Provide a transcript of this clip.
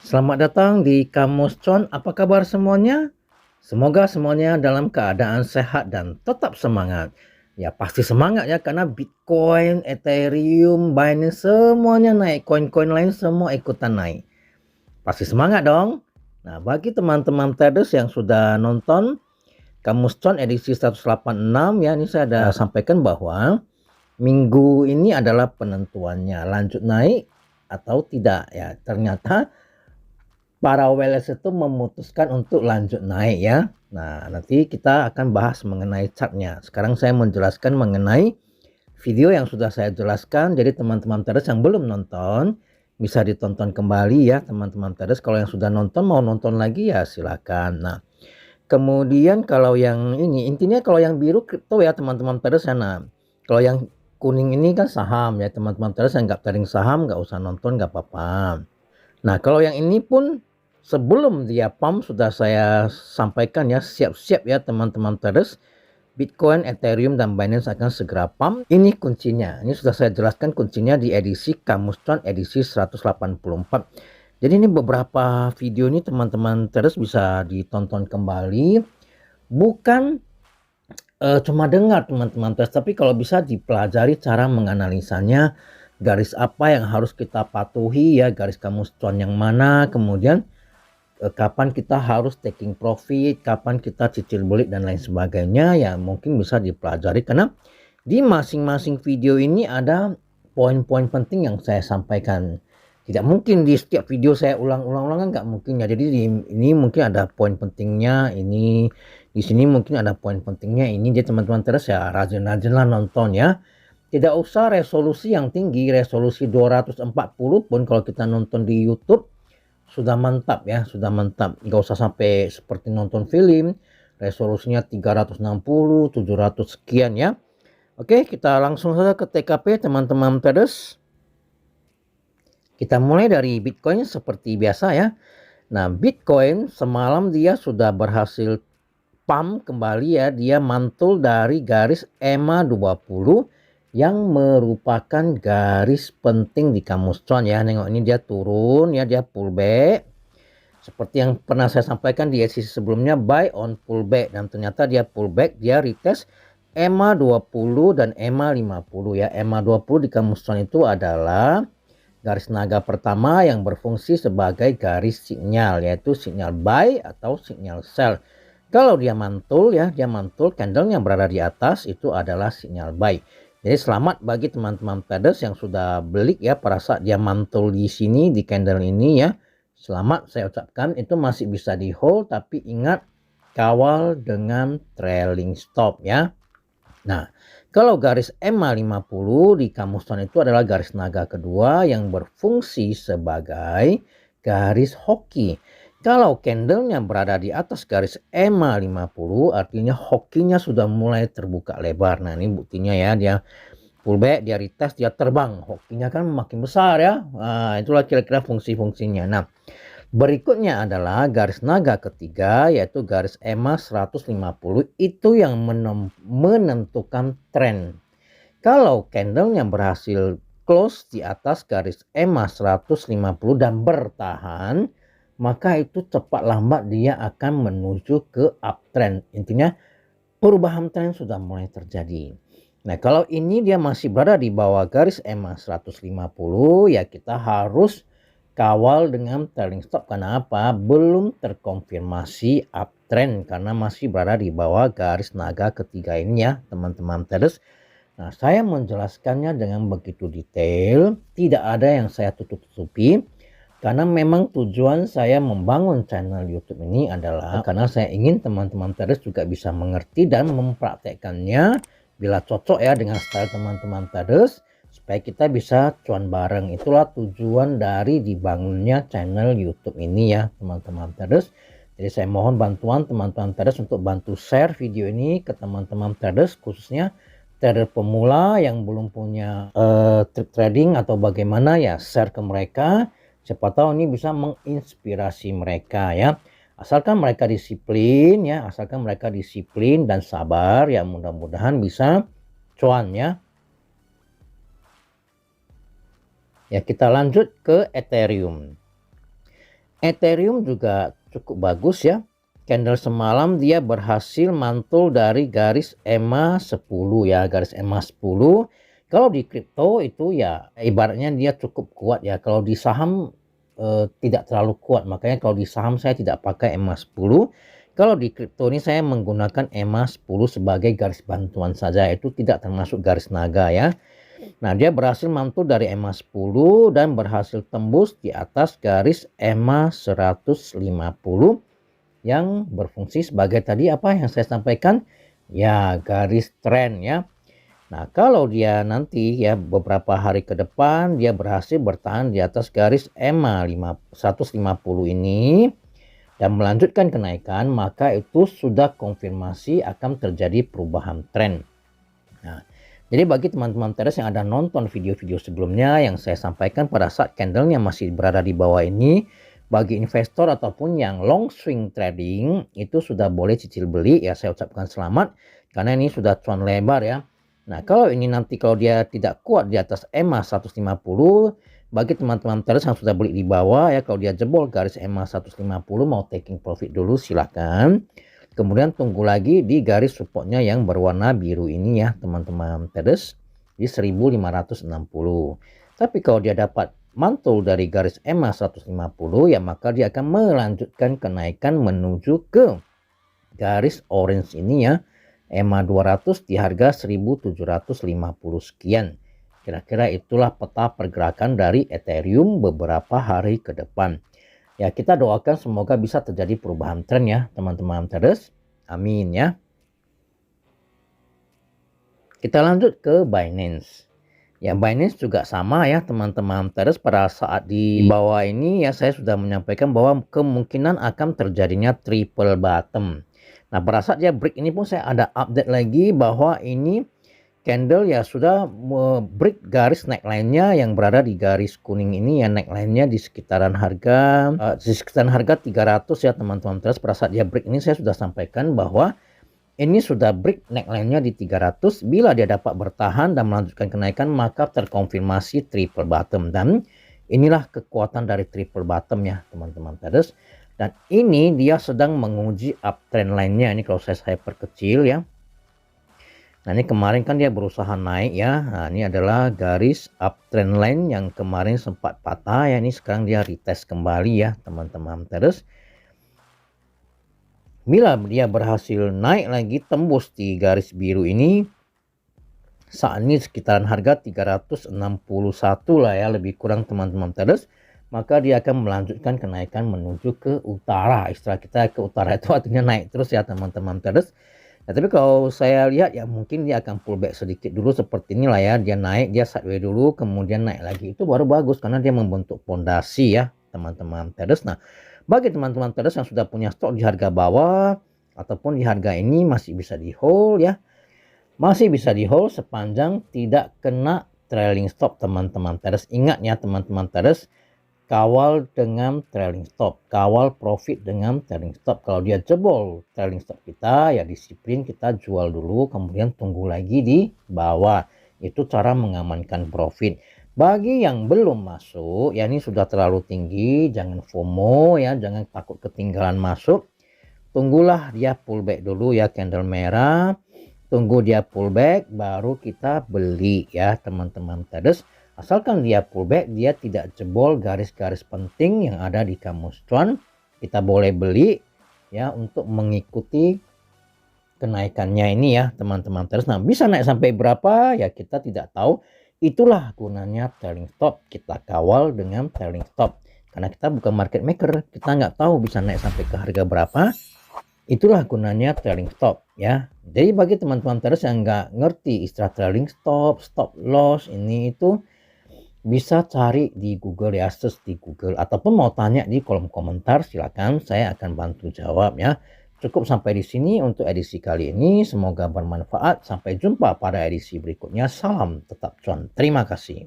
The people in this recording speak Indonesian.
Selamat datang di Kamus Con. Apa kabar semuanya? Semoga semuanya dalam keadaan sehat dan tetap semangat. Ya pasti semangat ya karena Bitcoin, Ethereum, Binance semuanya naik. Koin-koin lain semua ikutan naik. Pasti semangat dong. Nah bagi teman-teman traders yang sudah nonton Kamus Con edisi 186 ya, ini saya ada sampaikan bahwa minggu ini adalah penentuannya lanjut naik atau tidak ya. Ternyata para whales itu memutuskan untuk lanjut naik ya. Nah, nanti kita akan bahas mengenai chartnya. Sekarang saya menjelaskan mengenai video yang sudah saya jelaskan. Jadi teman-teman traders yang belum nonton bisa ditonton kembali ya teman-teman traders. Kalau yang sudah nonton mau nonton lagi ya silakan. Nah, kemudian kalau yang ini intinya kalau yang biru kripto ya teman-teman traders ya. Nah, kalau yang kuning ini kan saham ya teman-teman traders yang nggak trading saham nggak usah nonton nggak apa-apa. Nah, kalau yang ini pun sebelum dia pump sudah saya sampaikan ya, siap-siap ya teman-teman traders. Bitcoin, Ethereum, dan Binance akan segera pump. Ini kuncinya. Ini sudah saya jelaskan kuncinya di edisi Kamus Con edisi 184. Jadi ini beberapa video ini teman-teman traders bisa ditonton kembali. Bukan cuma dengar teman-teman traders, tapi kalau bisa dipelajari cara menganalisanya. Garis apa yang harus kita patuhi ya, garis Kamus Con yang mana, kemudian kapan kita harus taking profit, kapan kita cicil beli dan lain sebagainya ya mungkin bisa dipelajari karena di masing-masing video ini ada poin-poin penting yang saya sampaikan. Tidak mungkin di setiap video saya ulang-ulang kan nggak mungkin ya. Jadi ini mungkin ada poin pentingnya ini, di sini mungkin ada poin pentingnya ini. Jadi teman-teman terus ya rajin-rajin lah nonton ya. Tidak usah resolusi yang tinggi, resolusi 240 pun kalau kita nonton di YouTube sudah mantap ya, sudah mantap. Nggak usah sampai seperti nonton film, resolusinya 360, 700 sekian ya. Oke, kita langsung saja ke TKP teman-teman traders. Kita mulai dari Bitcoin seperti biasa ya. Nah, Bitcoin semalam dia sudah berhasil pump kembali ya, dia mantul dari garis EMA 20 yang merupakan garis penting di Kamus Con ya. Nengok ini dia turun ya, dia pullback. Seperti yang pernah saya sampaikan di edisi sebelumnya, buy on pullback, dan ternyata dia pullback, dia retest EMA 20 dan EMA 50 ya. EMA 20 di Kamus Con itu adalah garis naga pertama yang berfungsi sebagai garis sinyal, yaitu sinyal buy atau sinyal sell. Kalau dia mantul ya, dia mantul, candle yang berada di atas itu adalah sinyal buy. Jadi selamat bagi teman-teman traders yang sudah beli ya pada saat dia mantul di sini di candle ini ya. Selamat saya ucapkan, itu masih bisa di hold, tapi ingat kawal dengan trailing stop ya. Nah, kalau garis EMA 50 di Kamus Con itu adalah garis naga kedua yang berfungsi sebagai garis hoki. Kalau candlenya berada di atas garis EMA 50 artinya hokinya sudah mulai terbuka lebar. Nah, ini buktinya ya, dia pullback, dia retest, dia terbang. Hokinya kan makin besar ya. Nah, itulah kira-kira fungsi-fungsinya. Nah, berikutnya adalah garis naga ketiga yaitu garis EMA 150, itu yang menentukan tren. Kalau candlenya berhasil close di atas garis EMA 150 dan bertahan, maka itu cepat lambat dia akan menuju ke uptrend. Intinya perubahan tren sudah mulai terjadi. Nah, kalau ini dia masih berada di bawah garis EMA 150 ya kita harus kawal dengan trailing stop. Karena apa? Belum terkonfirmasi uptrend karena masih berada di bawah garis naga ketiga ini ya teman-teman traders. Nah, saya menjelaskannya dengan begitu detail, tidak ada yang saya tutup-tutupi. Karena memang tujuan saya membangun channel YouTube ini adalah karena saya ingin teman-teman traders juga bisa mengerti dan mempraktekkannya bila cocok ya dengan style teman-teman traders, supaya kita bisa cuan bareng. Itulah tujuan dari dibangunnya channel YouTube ini ya teman-teman traders. Jadi saya mohon bantuan teman-teman traders untuk bantu share video ini ke teman-teman traders, khususnya trader pemula yang belum punya trik trading atau bagaimana ya, share ke mereka. Siapa tahu ini bisa menginspirasi mereka ya. Asalkan mereka disiplin ya, asalkan mereka disiplin dan sabar ya, mudah-mudahan bisa cuan ya. Ya, kita lanjut ke Ethereum. Ethereum juga cukup bagus ya. Candle semalam dia berhasil mantul dari garis EMA 10 ya, garis EMA 10. Kalau di kripto itu ya ibaratnya dia cukup kuat ya. Kalau di saham tidak terlalu kuat, makanya kalau di saham saya tidak pakai EMA 10. Kalau di kripto ini saya menggunakan EMA 10 sebagai garis bantuan saja, itu tidak termasuk garis naga ya. Nah, dia berhasil mantul dari EMA 10 dan berhasil tembus di atas garis EMA 150 yang berfungsi sebagai tadi apa yang saya sampaikan ya, garis tren ya. Nah, kalau dia nanti ya beberapa hari ke depan dia berhasil bertahan di atas garis EMA 150 ini dan melanjutkan kenaikan, maka itu sudah konfirmasi akan terjadi perubahan tren. Nah, jadi bagi teman-teman traders yang ada nonton video-video sebelumnya yang saya sampaikan pada saat candlenya masih berada di bawah ini, bagi investor ataupun yang long swing trading itu sudah boleh cicil beli ya, saya ucapkan selamat karena ini sudah cuan lebar ya. Nah, kalau ini nanti kalau dia tidak kuat di atas EMA 150, bagi teman-teman traders yang sudah beli di bawah ya, kalau dia jebol garis EMA 150 mau taking profit dulu silakan. Kemudian tunggu lagi di garis supportnya yang berwarna biru ini ya teman-teman traders di 1560. Tapi kalau dia dapat mantul dari garis EMA 150 ya, maka dia akan melanjutkan kenaikan menuju ke garis orange ini ya, EMA 200 di harga 1750 sekian. Kira-kira itulah peta pergerakan dari Ethereum beberapa hari ke depan. Ya, kita doakan semoga bisa terjadi perubahan tren ya teman-teman traders. Amin ya. Kita lanjut ke Binance. Ya, Binance juga sama ya teman-teman traders, pada saat di bawah ini ya saya sudah menyampaikan bahwa kemungkinan akan terjadinya triple bottom. Nah, pada saat dia break ini pun saya ada update lagi bahwa ini candle ya sudah break garis neckline-nya yang berada di garis kuning ini ya, neckline-nya di sekitaran harga 300 ya teman-teman traders. Pada saat dia break ini saya sudah sampaikan bahwa ini sudah break neckline-nya di 300. Bila dia dapat bertahan dan melanjutkan kenaikan, maka terkonfirmasi triple bottom. Dan inilah kekuatan dari triple bottom ya teman-teman traders. Dan ini dia sedang menguji uptrend line-nya. Ini kalau saya perkecil ya. Nah, ini kemarin kan dia berusaha naik ya. Nah, ini adalah garis uptrend line yang kemarin sempat patah ya. Ini sekarang dia retest kembali ya teman-teman traders. Bila dia berhasil naik lagi tembus di garis biru ini, saat ini sekitaran harga 361 lah ya lebih kurang teman-teman traders, maka dia akan melanjutkan kenaikan menuju ke utara. Istilah kita ke utara itu artinya naik terus ya teman-teman traders. Nah, tapi kalau saya lihat ya mungkin dia akan pullback sedikit dulu seperti inilah ya, dia naik, dia sideways dulu kemudian naik lagi, itu baru bagus karena dia membentuk pondasi ya teman-teman traders. Nah, bagi teman-teman traders yang sudah punya stok di harga bawah ataupun di harga ini masih bisa di hold ya. Masih bisa di hold sepanjang tidak kena trailing stop teman-teman traders. Ingat ya teman-teman traders, kawal dengan trailing stop, kawal profit dengan trailing stop. Kalau dia jebol trailing stop kita ya disiplin kita jual dulu kemudian tunggu lagi di bawah. Itu cara mengamankan profit. Bagi yang belum masuk ya, ini sudah terlalu tinggi, jangan FOMO ya, jangan takut ketinggalan masuk. Tunggulah dia pullback dulu ya, candle merah. Tunggu dia pullback baru kita beli ya teman-teman traders. Asalkan dia pullback, dia tidak jebol garis-garis penting yang ada di kamus cuan, kita boleh beli ya untuk mengikuti kenaikannya ini ya teman-teman traders. Nah, bisa naik sampai berapa ya kita tidak tahu. Itulah gunanya trailing stop, kita kawal dengan trailing stop karena kita bukan market maker, kita nggak tahu bisa naik sampai ke harga berapa. Itulah gunanya trailing stop ya. Jadi bagi teman-teman traders yang nggak ngerti istilah trailing stop, stop loss ini itu bisa cari di Google ya, search di Google ataupun mau tanya di kolom komentar silakan, saya akan bantu jawab ya. Cukup sampai di sini untuk edisi kali ini, semoga bermanfaat. Sampai jumpa pada edisi berikutnya. Salam tetap cuan. Terima kasih.